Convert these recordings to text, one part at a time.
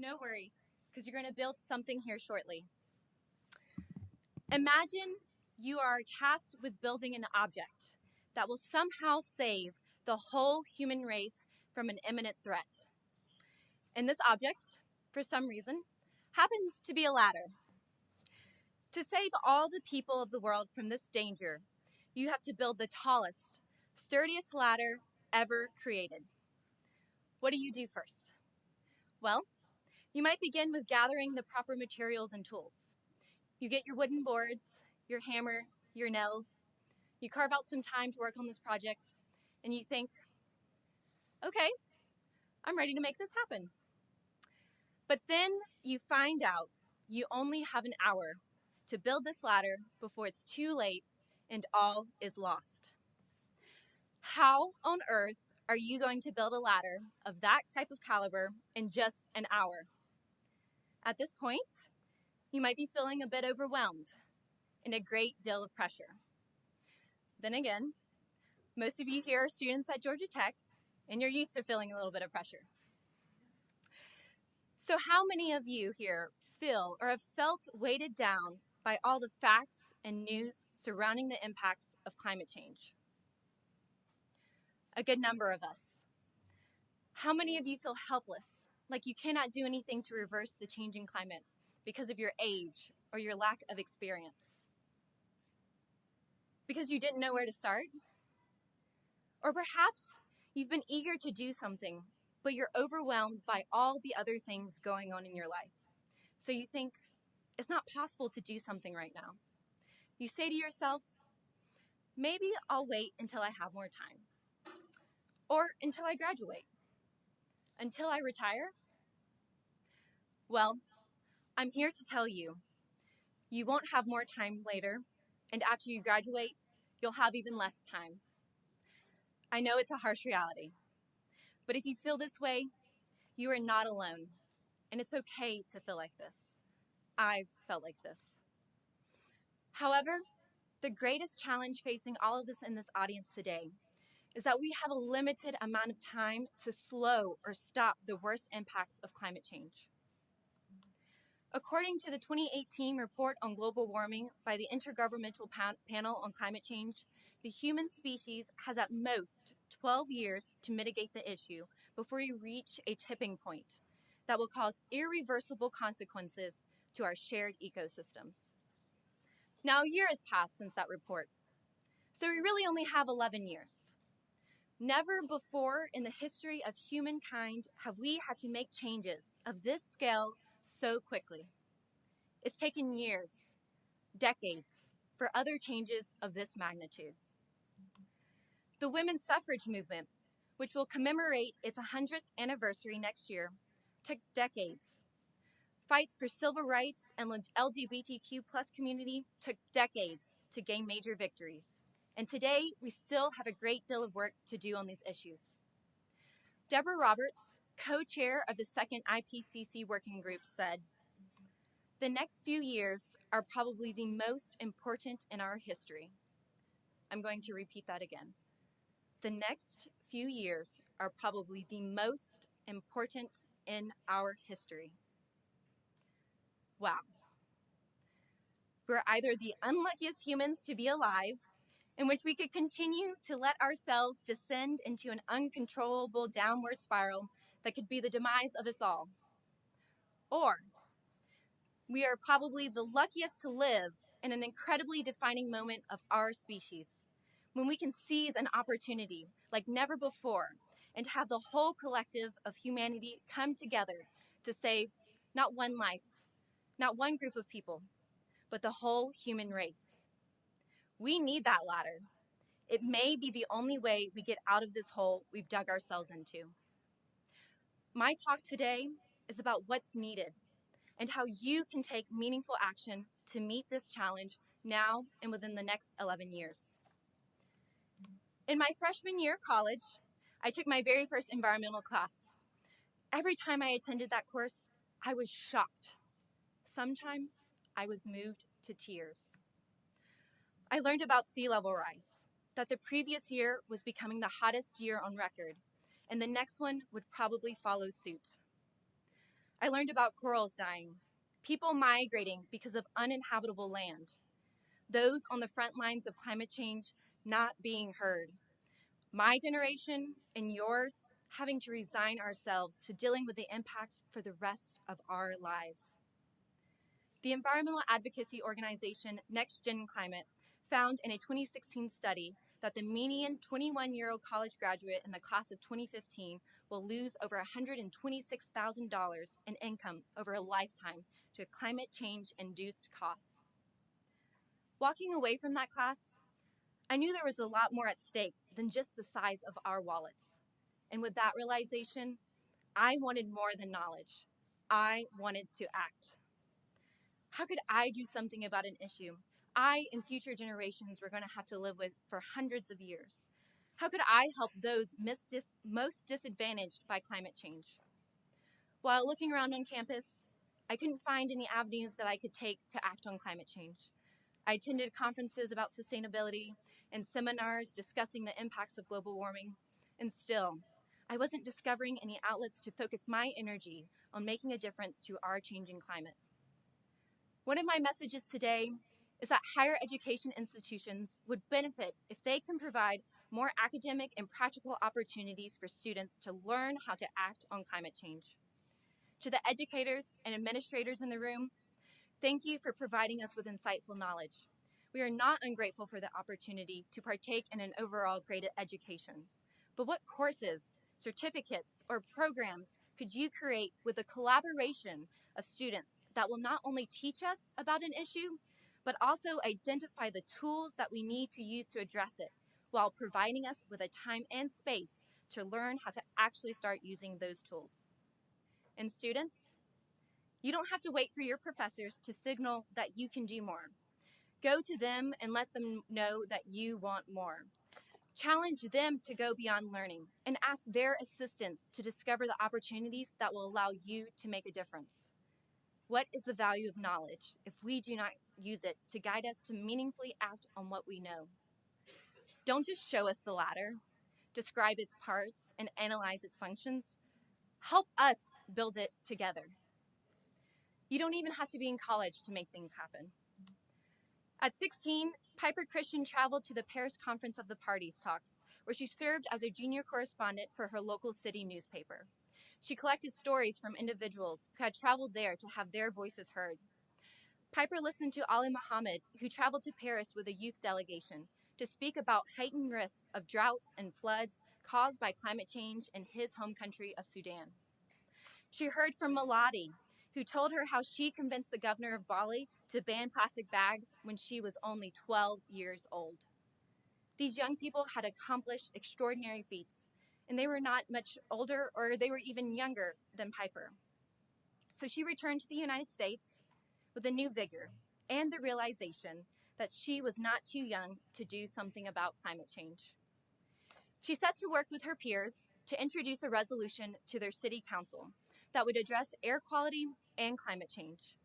no worries, because you're going to build something here shortly. Imagine you are tasked with building an object that will somehow save the whole human race from an imminent threat. And this object, for some reason, happens to be a ladder. To save all the people of the world from this danger, you have to build the tallest, sturdiest ladder ever created. What do you do first? Well, you might begin with gathering the proper materials and tools. You get your wooden boards, your hammer, your nails. You carve out some time to work on this project, and you think, okay, I'm ready to make this happen. But then you find out you only have an hour to build this ladder before it's too late and all is lost. How on earth are you going to build a ladder of that type of caliber in just an hour? At this point, you might be feeling a bit overwhelmed and a great deal of pressure. Then again, most of you here are students at Georgia Tech, and you're used to feeling a little bit of pressure. So how many of you here feel or have felt weighted down by all the facts and news surrounding the impacts of climate change? A good number of us. How many of you feel helpless, like you cannot do anything to reverse the changing climate because of your age or your lack of experience? Because you didn't know where to start? Or perhaps you've been eager to do something, but you're overwhelmed by all the other things going on in your life. So you think, it's not possible to do something right now. You say to yourself, maybe I'll wait until I have more time. Or until I graduate. Until I retire? Well, I'm here to tell you, you won't have more time later, and after you graduate, you'll have even less time. I know it's a harsh reality, but if you feel this way, you are not alone, and it's okay to feel like this. I've felt like this. However, the greatest challenge facing all of us in this audience today is that we have a limited amount of time to slow or stop the worst impacts of climate change. According to the 2018 report on global warming by the Intergovernmental Panel on Climate Change, the human species has at most 12 years to mitigate the issue before we reach a tipping point that will cause irreversible consequences to our shared ecosystems. Now, a year has passed since that report, so we really only have 11 years. Never before in the history of humankind have we had to make changes of this scale so quickly. It's taken years, decades, for other changes of this magnitude. The women's suffrage movement, which will commemorate its 100th anniversary next year, took decades. Fights for civil rights and LGBTQ+ community took decades to gain major victories. And today, we still have a great deal of work to do on these issues. Deborah Roberts, co-chair of the second IPCC working group, said, "The next few years are probably the most important in our history." I'm going to repeat that again. The next few years are probably the most important in our history. Wow. We're either the unluckiest humans to be alive, in which we could continue to let ourselves descend into an uncontrollable downward spiral that could be the demise of us all. Or we are probably the luckiest to live in an incredibly defining moment of our species, when we can seize an opportunity like never before and have the whole collective of humanity come together to save not one life, not one group of people, but the whole human race. We need that ladder. It may be the only way we get out of this hole we've dug ourselves into. My talk today is about what's needed and how you can take meaningful action to meet this challenge now and within the next 11 years. In my freshman year of college, I took my very first environmental class. Every time I attended that course, I was shocked. Sometimes I was moved to tears. I learned about sea level rise, that the previous year was becoming the hottest year on record, and the next one would probably follow suit. I learned about corals dying, people migrating because of uninhabitable land, those on the front lines of climate change not being heard. My generation and yours having to resign ourselves to dealing with the impacts for the rest of our lives. The environmental advocacy organization Next Gen Climate found in a 2016 study that the median 21-year-old college graduate in the class of 2015 will lose over $126,000 in income over a lifetime to climate change-induced costs. Walking away from that class, I knew there was a lot more at stake than just the size of our wallets. And with that realization, I wanted more than knowledge. I wanted to act. How could I do something about an issue I and future generations were going to have to live with for hundreds of years? How could I help those most disadvantaged by climate change? While looking around on campus, I couldn't find any avenues that I could take to act on climate change. I attended conferences about sustainability and seminars discussing the impacts of global warming, and still, I wasn't discovering any outlets to focus my energy on making a difference to our changing climate. One of my messages today is that higher education institutions would benefit if they can provide more academic and practical opportunities for students to learn how to act on climate change. To the educators and administrators in the room, thank you for providing us with insightful knowledge. We are not ungrateful for the opportunity to partake in an overall great education. But what courses, certificates, or programs could you create with the collaboration of students that will not only teach us about an issue, but also identify the tools that we need to use to address it, while providing us with a time and space to learn how to actually start using those tools? And students, you don't have to wait for your professors to signal that you can do more. Go to them and let them know that you want more. Challenge them to go beyond learning and ask their assistance to discover the opportunities that will allow you to make a difference. What is the value of knowledge if we do not use it to guide us to meaningfully act on what we know? Don't just show us the ladder, describe its parts, and analyze its functions. Help us build it together. You don't even have to be in college to make things happen. At 16, Piper Christian traveled to the Paris Conference of the Parties talks, where she served as a junior correspondent for her local city newspaper. She collected stories from individuals who had traveled there to have their voices heard. Piper listened to Ali Muhammad, who traveled to Paris with a youth delegation to speak about heightened risks of droughts and floods caused by climate change in his home country of Sudan. She heard from Melody, who told her how she convinced the governor of Bali to ban plastic bags when she was only 12 years old. These young people had accomplished extraordinary feats, and they were not much older, or they were even younger than Piper. So she returned to the United States with a new vigor and the realization that she was not too young to do something about climate change. She set to work with her peers to introduce a resolution to their city council that would address air quality and climate change.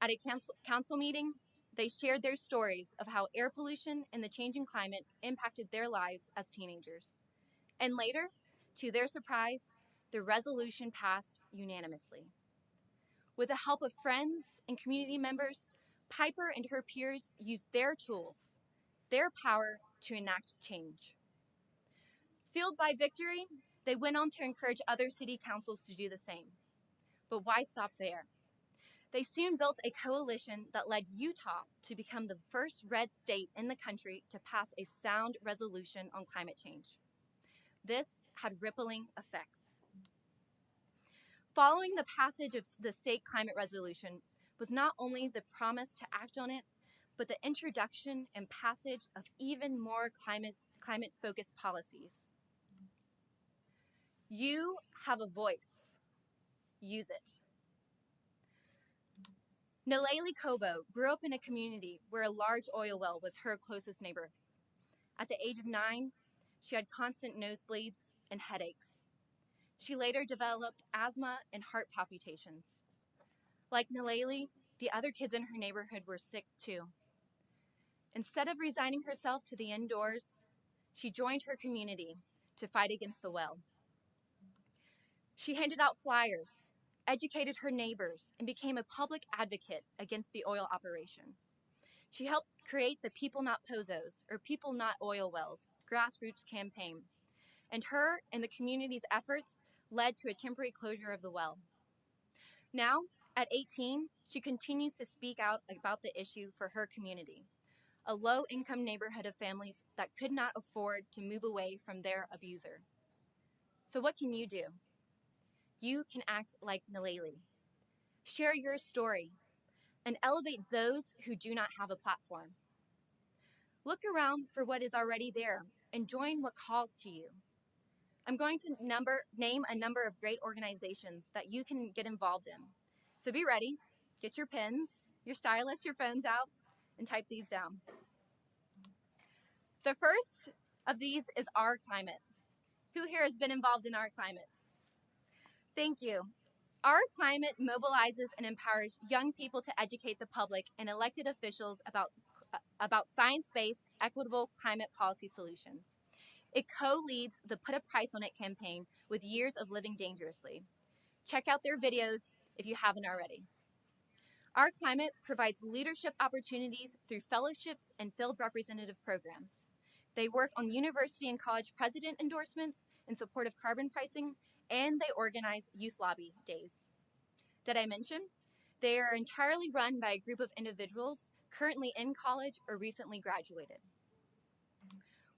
At a council meeting, they shared their stories of how air pollution and the changing climate impacted their lives as teenagers. And later, to their surprise, the resolution passed unanimously. With the help of friends and community members, Piper and her peers used their tools, their power to enact change. Fueled by victory, they went on to encourage other city councils to do the same. But why stop there? They soon built a coalition that led Utah to become the first red state in the country to pass a sound resolution on climate change. This had rippling effects. Following the passage of the state climate resolution was not only the promise to act on it, but the introduction and passage of even more climate-focused policies. You have a voice. Use it. Naleli Kobo grew up in a community where a large oil well was her closest neighbor. At the age of 9, she had constant nosebleeds and headaches. She later developed asthma and heart palpitations. Like Naleli, the other kids in her neighborhood were sick too. Instead of resigning herself to the indoors, she joined her community to fight against the well. She handed out flyers, educated her neighbors, and became a public advocate against the oil operation. She helped create the People Not Pozos, or People Not Oil Wells, grassroots campaign, and her and the community's efforts led to a temporary closure of the well. Now, at 18, she continues to speak out about the issue for her community, a low-income neighborhood of families that could not afford to move away from their abuser. So what can you do? You can act like Naleli. Share your story and elevate those who do not have a platform. Look around for what is already there and join what calls to you. I'm going to name a number of great organizations that you can get involved in. So be ready, get your pens, your stylus, your phones out, and type these down. The first of these is Our Climate. Who here has been involved in Our Climate? Thank you. Our Climate mobilizes and empowers young people to educate the public and elected officials about science-based, equitable climate policy solutions. It co-leads the Put a Price on It campaign with Years of Living Dangerously. Check out their videos if you haven't already. Our Climate provides leadership opportunities through fellowships and field representative programs. They work on university and college president endorsements in support of carbon pricing, and they organize youth lobby days. Did I mention? They are entirely run by a group of individuals currently in college or recently graduated.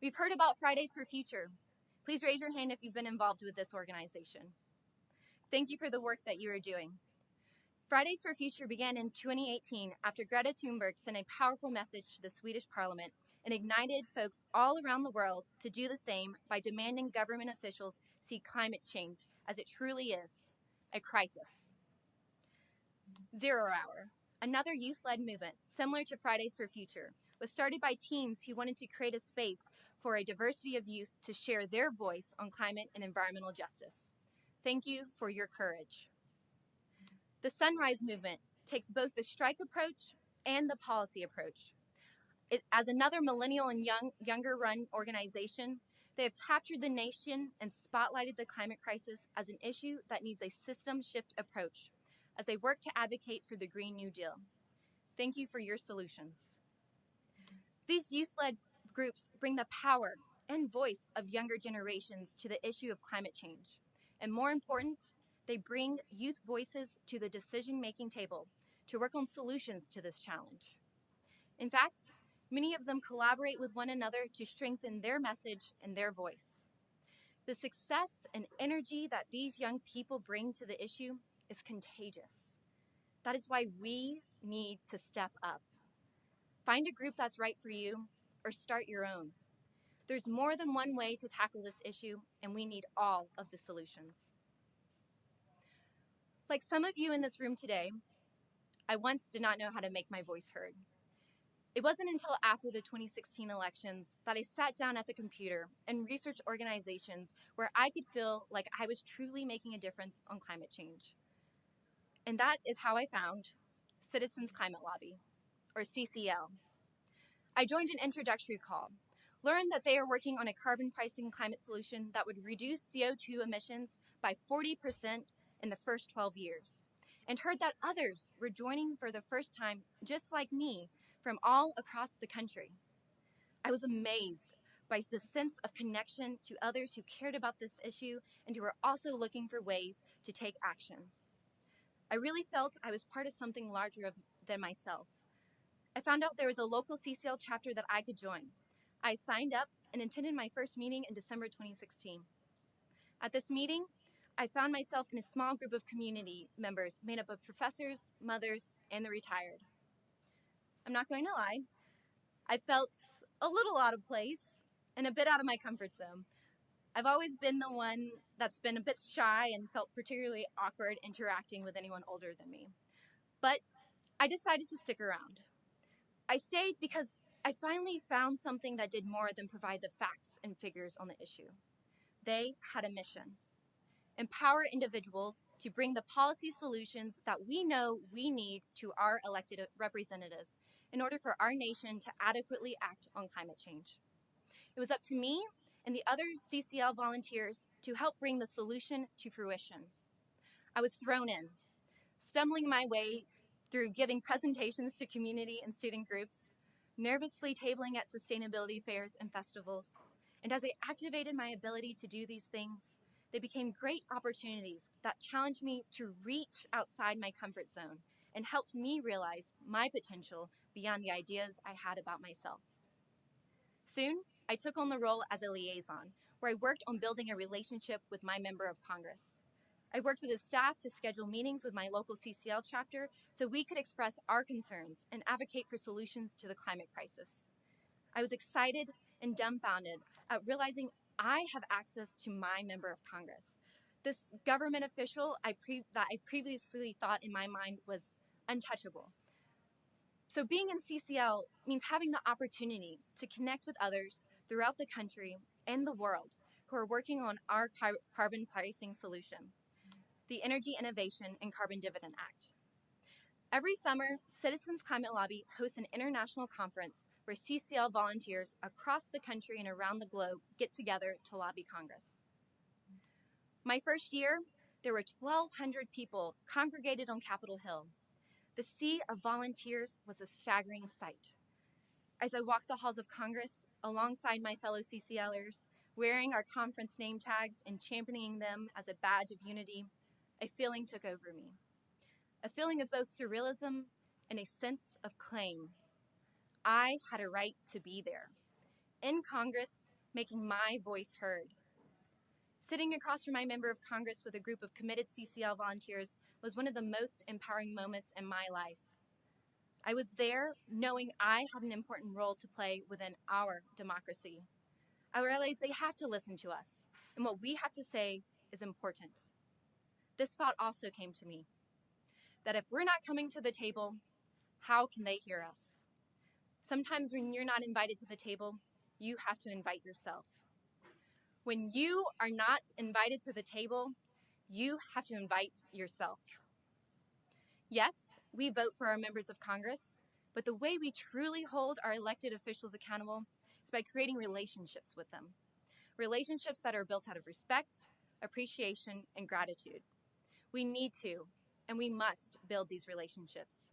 We've heard about Fridays for Future. Please raise your hand if you've been involved with this organization. Thank you for the work that you are doing. Fridays for Future began in 2018 after Greta Thunberg sent a powerful message to the Swedish parliament and ignited folks all around the world to do the same by demanding government officials see climate change as it truly is, a crisis. 0 Hour, another youth-led movement similar to Fridays for Future, was started by teens who wanted to create a space for a diversity of youth to share their voice on climate and environmental justice. Thank you for your courage. The Sunrise Movement takes both the strike approach and the policy approach. As another millennial and younger run organization, they have captured the nation and spotlighted the climate crisis as an issue that needs a system shift approach as they work to advocate for the Green New Deal. Thank you for your solutions. These youth-led groups bring the power and voice of younger generations to the issue of climate change. And more important, they bring youth voices to the decision-making table to work on solutions to this challenge. In fact, many of them collaborate with one another to strengthen their message and their voice. The success and energy that these young people bring to the issue is contagious. That is why we need to step up. Find a group that's right for you or start your own. There's more than one way to tackle this issue, and we need all of the solutions. Like some of you in this room today, I once did not know how to make my voice heard. It wasn't until after the 2016 elections that I sat down at the computer and researched organizations where I could feel like I was truly making a difference on climate change. And that is how I found Citizens Climate Lobby, or CCL. I joined an introductory call, learned that they are working on a carbon pricing climate solution that would reduce CO2 emissions by 40% in the first 12 years, and heard that others were joining for the first time, just like me, from all across the country. I was amazed by the sense of connection to others who cared about this issue and who were also looking for ways to take action. I really felt I was part of something larger than myself. I found out there was a local CCL chapter that I could join. I signed up and attended my first meeting in December 2016. At this meeting, I found myself in a small group of community members made up of professors, mothers, and the retired. I'm not going to lie, I felt a little out of place and a bit out of my comfort zone. I've always been the one that's been a bit shy and felt particularly awkward interacting with anyone older than me. But I decided to stick around. I stayed because I finally found something that did more than provide the facts and figures on the issue. They had a mission: empower individuals to bring the policy solutions that we know we need to our elected representatives in order for our nation to adequately act on climate change. It was up to me and the other CCL volunteers to help bring the solution to fruition. I was thrown in, stumbling my way through giving presentations to community and student groups, nervously tabling at sustainability fairs and festivals. And as I activated my ability to do these things, they became great opportunities that challenged me to reach outside my comfort zone and helped me realize my potential beyond the ideas I had about myself. Soon, I took on the role as a liaison, where I worked on building a relationship with my member of Congress. I worked with his staff to schedule meetings with my local CCL chapter so we could express our concerns and advocate for solutions to the climate crisis. I was excited and dumbfounded at realizing I have access to my member of Congress. This government official that I previously thought in my mind was untouchable. So being in CCL means having the opportunity to connect with others throughout the country and the world who are working on our carbon pricing solution, the Energy Innovation and Carbon Dividend Act. Every summer, Citizens Climate Lobby hosts an international conference where CCL volunteers across the country and around the globe get together to lobby Congress. My first year, there were 1,200 people congregated on Capitol Hill. The sea of volunteers was a staggering sight. As I walked the halls of Congress alongside my fellow CCLers, wearing our conference name tags and championing them as a badge of unity, a feeling took over me. A feeling of both surrealism and a sense of claim. I had a right to be there, in Congress, making my voice heard. Sitting across from my member of Congress with a group of committed CCL volunteers was one of the most empowering moments in my life. I was there knowing I had an important role to play within our democracy. I realized they have to listen to us, and what we have to say is important. This thought also came to me, that if we're not coming to the table, how can they hear us? Sometimes when you're not invited to the table, you have to invite yourself. When you are not invited to the table, you have to invite yourself. Yes, we vote for our members of Congress, but the way we truly hold our elected officials accountable is by creating relationships with them. Relationships that are built out of respect, appreciation, and gratitude. We need to, and we must build these relationships.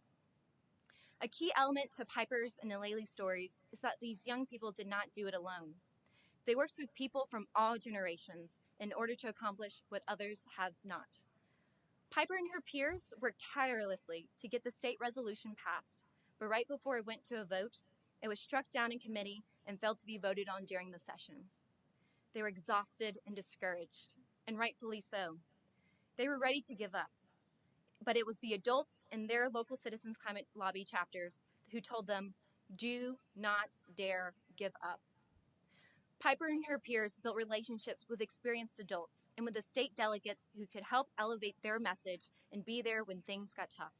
A key element to Piper's and Naleli's stories is that these young people did not do it alone. They worked with people from all generations in order to accomplish what others have not. Piper and her peers worked tirelessly to get the state resolution passed, but right before it went to a vote, it was struck down in committee and failed to be voted on during the session. They were exhausted and discouraged, and rightfully so. They were ready to give up, but it was the adults in their local Citizens Climate Lobby chapters who told them, "Do not dare give up." Piper and her peers built relationships with experienced adults and with the state delegates who could help elevate their message and be there when things got tough.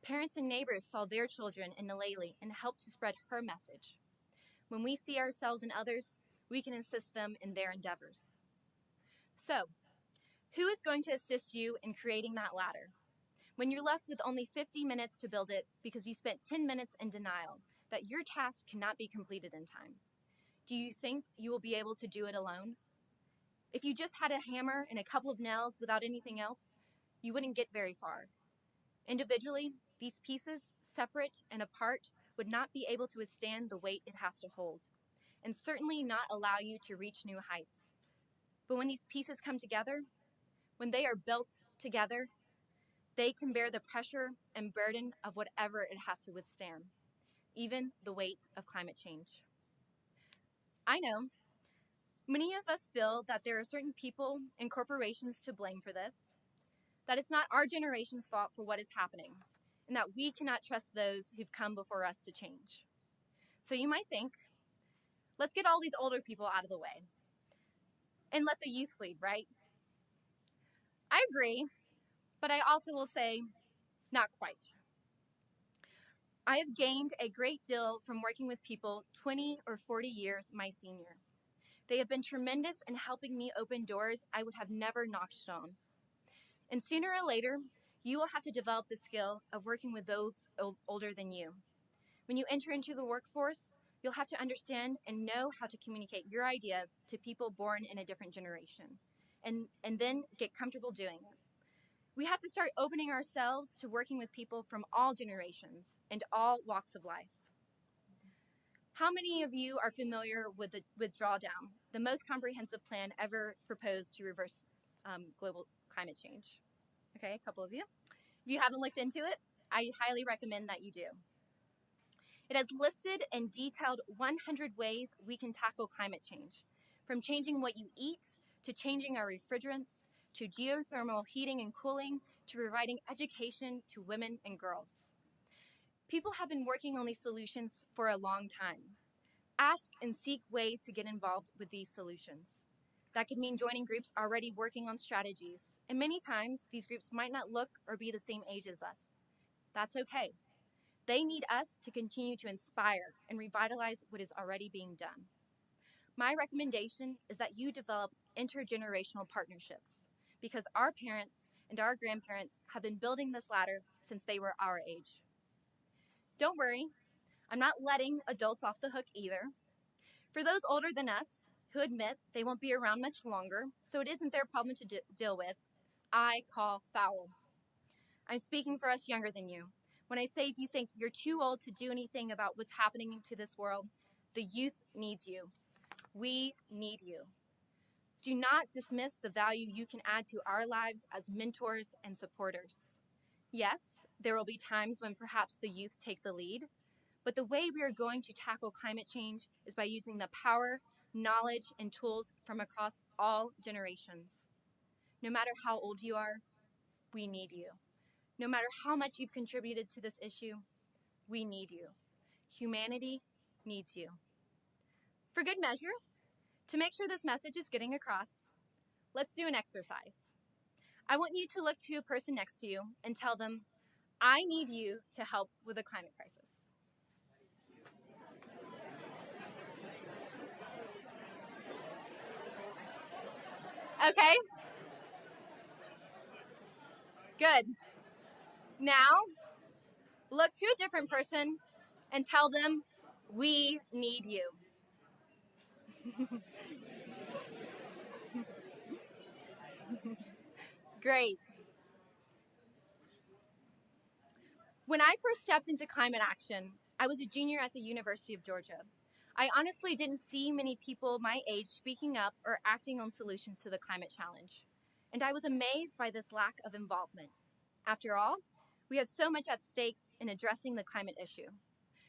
Parents and neighbors saw their children in Naleli and helped to spread her message. When we see ourselves in others, we can assist them in their endeavors. So, who is going to assist you in creating that ladder? When you're left with only 50 minutes to build it because you spent 10 minutes in denial that your task cannot be completed in time, do you think you will be able to do it alone? If you just had a hammer and a couple of nails without anything else, you wouldn't get very far. Individually, these pieces, separate and apart, would not be able to withstand the weight it has to hold, and certainly not allow you to reach new heights. But when these pieces come together, when they are built together, they can bear the pressure and burden of whatever it has to withstand, even the weight of climate change. I know many of us feel that there are certain people and corporations to blame for this, that it's not our generation's fault for what is happening, and that we cannot trust those who've come before us to change. So you might think, let's get all these older people out of the way and let the youth lead, right? I agree, but I also will say, not quite. I have gained a great deal from working with people 20 or 40 years my senior. They have been tremendous in helping me open doors I would have never knocked on. And sooner or later, you will have to develop the skill of working with those older than you. When you enter into the workforce, you'll have to understand and know how to communicate your ideas to people born in a different generation, and then get comfortable doing it. We have to start opening ourselves to working with people from all generations and all walks of life. How many of you are familiar with Drawdown, the most comprehensive plan ever proposed to reverse global climate change? Okay, a couple of you. If you haven't looked into it, I highly recommend that you do. It has listed and detailed 100 ways we can tackle climate change, from changing what you eat, to changing our refrigerants, to geothermal heating and cooling, to providing education to women and girls. People have been working on these solutions for a long time. Ask and seek ways to get involved with these solutions. That could mean joining groups already working on strategies, and many times these groups might not look or be the same age as us. That's okay. They need us to continue to inspire and revitalize what is already being done. My recommendation is that you develop intergenerational partnerships, because our parents and our grandparents have been building this ladder since they were our age. Don't worry, I'm not letting adults off the hook either. For those older than us who admit they won't be around much longer, so it isn't their problem to deal with, I call foul. I'm speaking for us younger than you when I say if you think you're too old to do anything about what's happening to this world, the youth needs you. We need you. Do not dismiss the value you can add to our lives as mentors and supporters. Yes, there will be times when perhaps the youth take the lead, but the way we are going to tackle climate change is by using the power, knowledge, and tools from across all generations. No matter how old you are, we need you. No matter how much you've contributed to this issue, we need you. Humanity needs you. For good measure, to make sure this message is getting across, let's do an exercise. I want you to look to a person next to you and tell them, I need you to help with the climate crisis. Okay? Good. Now, look to a different person and tell them, we need you. Great. When I first stepped into climate action, I was a junior at the University of Georgia. I honestly didn't see many people my age speaking up or acting on solutions to the climate challenge. And I was amazed by this lack of involvement. After all, we have so much at stake in addressing the climate issue.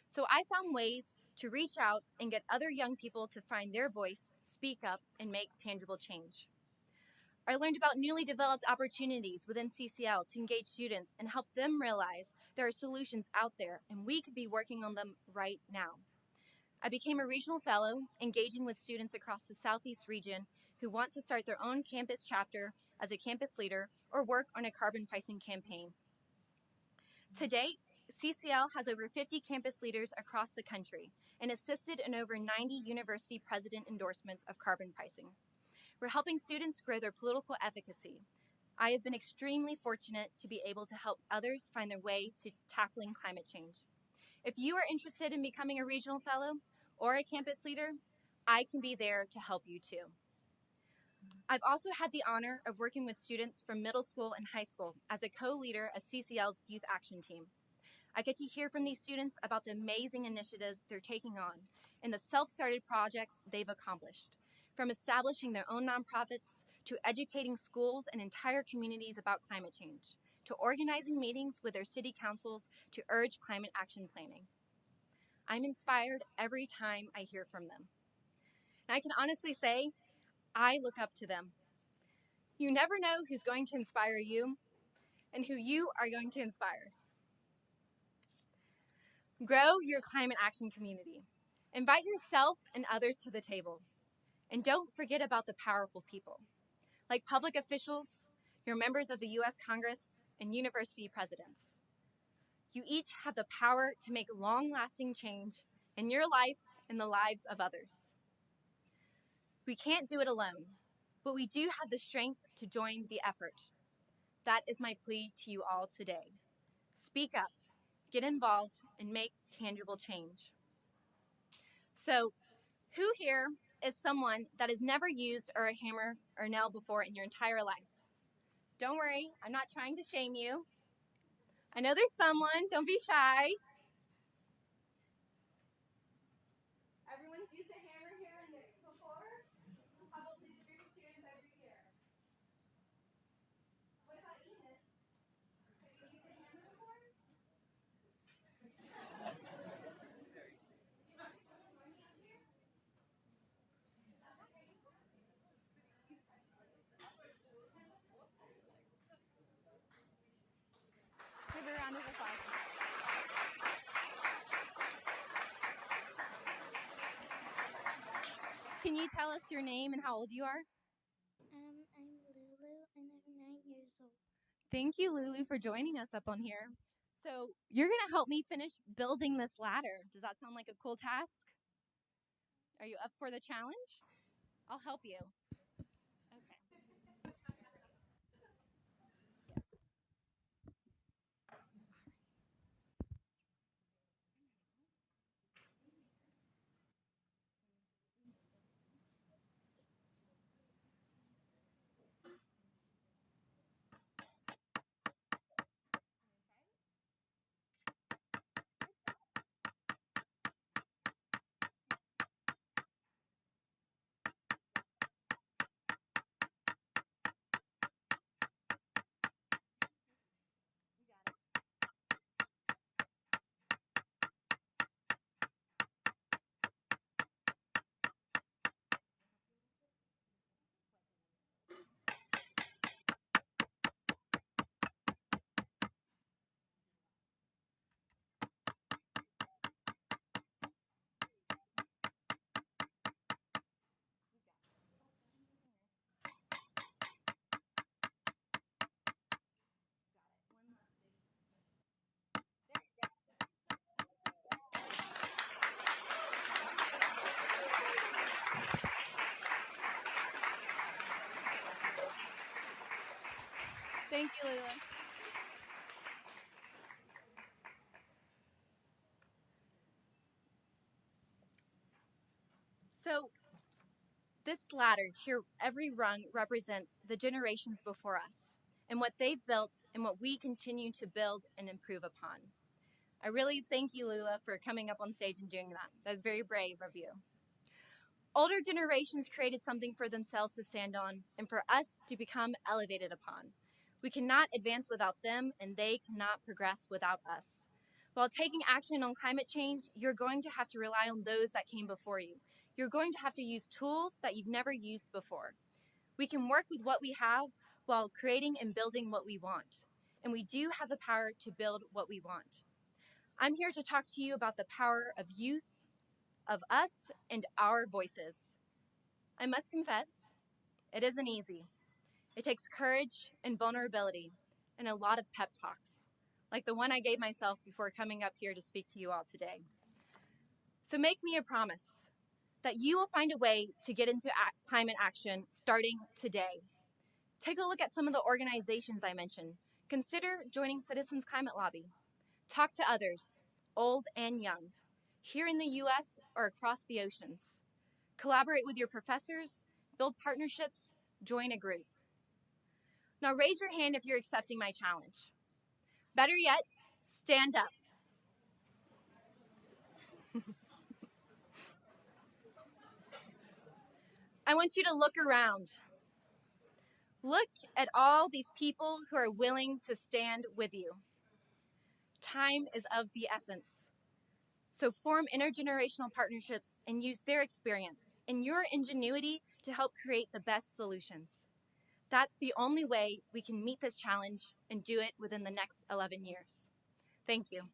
So I found ways to reach out and get other young people to find their voice, speak up, and make tangible change. I learned about newly developed opportunities within CCL to engage students and help them realize there are solutions out there and we could be working on them right now. I became a regional fellow, engaging with students across the Southeast region who want to start their own campus chapter as a campus leader or work on a carbon pricing campaign. To date, CCL has over 50 campus leaders across the country and assisted in over 90 university president endorsements of carbon pricing. We're helping students grow their political efficacy. I have been extremely fortunate to be able to help others find their way to tackling climate change. If you are interested in becoming a regional fellow or a campus leader, I can be there to help you too. I've also had the honor of working with students from middle school and high school as a co-leader of CCL's Youth Action Team. I get to hear from these students about the amazing initiatives they're taking on and the self-started projects they've accomplished, from establishing their own nonprofits to educating schools and entire communities about climate change, to organizing meetings with their city councils to urge climate action planning. I'm inspired every time I hear from them. And I can honestly say, I look up to them. You never know who's going to inspire you and who you are going to inspire. Grow your climate action community. Invite yourself and others to the table. And don't forget about the powerful people, like public officials, your members of the U.S. Congress, and university presidents. You each have the power to make long-lasting change in your life and the lives of others. We can't do it alone, but we do have the strength to join the effort. That is my plea to you all today. Speak up, get involved, and make tangible change. So, who here is someone that has never used a hammer or nail before in your entire life? Don't worry, I'm not trying to shame you. I know there's someone. Don't be shy. Everyone's used a hammer here and there before. How about these group of students over here? What about Enos? Have you used a hammer before? Give a round of applause. Can you tell us your name and how old you are? I'm Lulu and I'm 9 years old. Thank you, Lulu, for joining us up on here. So, you're going to help me finish building this ladder. Does that sound like a cool task? Are you up for the challenge? I'll help you. Okay. Thank you, Lulu. So, this ladder here, every rung represents the generations before us and what they've built and what we continue to build and improve upon. I really thank you, Lula, for coming up on stage and doing that. That was very brave of you. Older generations created something for themselves to stand on and for us to become elevated upon. We cannot advance without them, and they cannot progress without us. While taking action on climate change, you're going to have to rely on those that came before you. You're going to have to use tools that you've never used before. We can work with what we have while creating and building what we want. And we do have the power to build what we want. I'm here to talk to you about the power of youth, of us, and our voices. I must confess, it isn't easy. It takes courage and vulnerability and a lot of pep talks, like the one I gave myself before coming up here to speak to you all today. So make me a promise that you will find a way to get into climate action starting today. Take a look at some of the organizations I mentioned. Consider joining Citizens Climate Lobby. Talk to others, old and young, here in the US or across the oceans. Collaborate with your professors, build partnerships, join a group. Now raise your hand if you're accepting my challenge. Better yet, stand up. I want you to look around. Look at all these people who are willing to stand with you. Time is of the essence. So form intergenerational partnerships and use their experience and your ingenuity to help create the best solutions. That's the only way we can meet this challenge and do it within the next 11 years. Thank you.